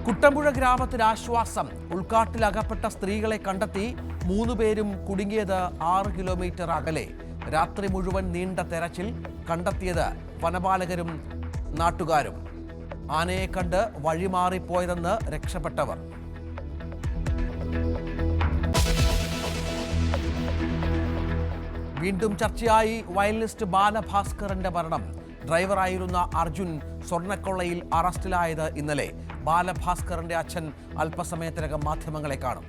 കുട്ടമ്പുഴ ഗ്രാമത്തിന് ആശ്വാസം. ഉൾക്കാട്ടിലകപ്പെട്ട സ്ത്രീകളെ കണ്ടെത്തി. 3 പേരും കുടുങ്ങിയത് 6 കിലോമീറ്റർ അകലെ. രാത്രി മുഴുവൻ നീണ്ട തെരച്ചിൽ. കണ്ടെത്തിയത് വനപാലകരും നാട്ടുകാരും. ആനയെ കണ്ട് വഴിമാറിപ്പോയതെന്ന് രക്ഷപ്പെട്ടവർ. വീണ്ടും ചർച്ചയായി വയലിനിസ്റ്റ് ബാലഭാസ്കറിന്റെ മരണം. ഡ്രൈവറായിരുന്ന അർജുൻ സ്വർണ്ണക്കൊള്ളയിൽ അറസ്റ്റിലായത് ഇന്നലെ. ബാലഭാസ്കറിന്റെ അച്ഛൻ അല്പസമയത്തിനകം മാധ്യമങ്ങളെ കാണും.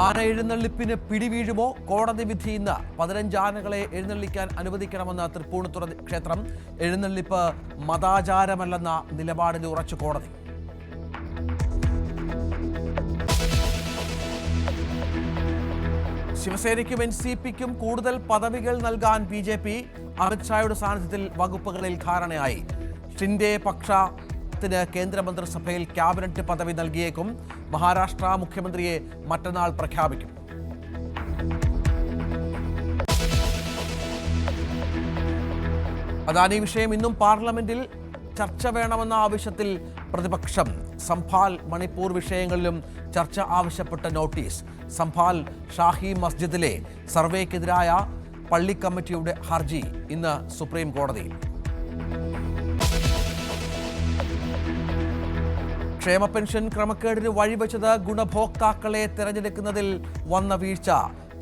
ആന എഴുന്നള്ളിപ്പിന് പിടിവീഴുമോ? കോടതി വിധി ഇന്ന്. 15 ആനകളെ എഴുന്നള്ളിക്കാൻ അനുവദിക്കണമെന്ന് തൃപ്പൂണിത്തുറ ക്ഷേത്രം. എഴുന്നള്ളിപ്പ് മതാചാരമല്ലെന്ന നിലപാടിൽ ഉറച്ചു കോടതി. ശിവസേനയ്ക്കും NCPക്കും കൂടുതൽ പദവികൾ നൽകാൻ BJP. അമിത്ഷായുടെ സാന്നിധ്യത്തിൽ വകുപ്പുകളിൽ ധാരണയായി. ഷിൻഡെ പക്ഷത്തിന് കേന്ദ്രമന്ത്രിസഭയിൽ ക്യാബിനറ്റ് പദവി നൽകിയേക്കും. മഹാരാഷ്ട്ര മുഖ്യമന്ത്രിയെ മറ്റന്നാൾ പ്രഖ്യാപിക്കും. അദാനി വിഷയം ഇന്നും പാർലമെന്റിൽ ചർച്ച വേണമെന്ന ആവശ്യത്തിൽ പ്രതിപക്ഷം. സംഭാൽ മണിപ്പൂർ വിഷയങ്ങളിലും ചർച്ച ആവശ്യപ്പെട്ട നോട്ടീസ്. സംഭാൽ ഷാഹി മസ്ജിദിലെ സർവേക്കെതിരായ പള്ളി കമ്മിറ്റിയുടെ ഹർജി ഇന്ന് സുപ്രീം കോടതിയിൽ. ക്ഷേമ പെൻഷൻ ക്രമക്കേടിന് വഴിവെച്ചത് ഗുണഭോക്താക്കളെ തെരഞ്ഞെടുക്കുന്നതിൽ വന്ന വീഴ്ച.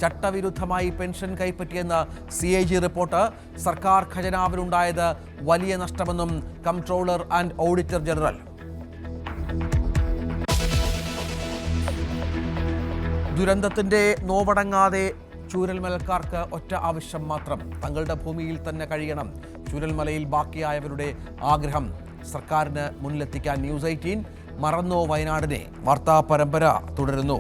ചട്ടവിരുദ്ധമായി പെൻഷൻ കൈപ്പറ്റിയെന്ന് CAG റിപ്പോർട്ട്. സർക്കാർ ഖജനാവിനുണ്ടായത് വലിയ നഷ്ടമെന്നും കംട്രോളർ ആൻഡ് ഓഡിറ്റർ ജനറൽ. ദുരന്തത്തിന്റെ നോവടങ്ങാതെ ചൂരൽമലക്കാർക്ക് ഒറ്റ ആവശ്യം മാത്രം: തങ്ങളുടെ ഭൂമിയിൽ തന്നെ കഴിയണം. ചൂരൽമലയിൽ ബാക്കിയായവരുടെ ആഗ്രഹം സർക്കാരിന് മുന്നിലെത്തിക്കാൻ ന്യൂസ് 18 മറന്നോ വയനാടിനെ വാർത്താ പരമ്പര തുടരുന്നു.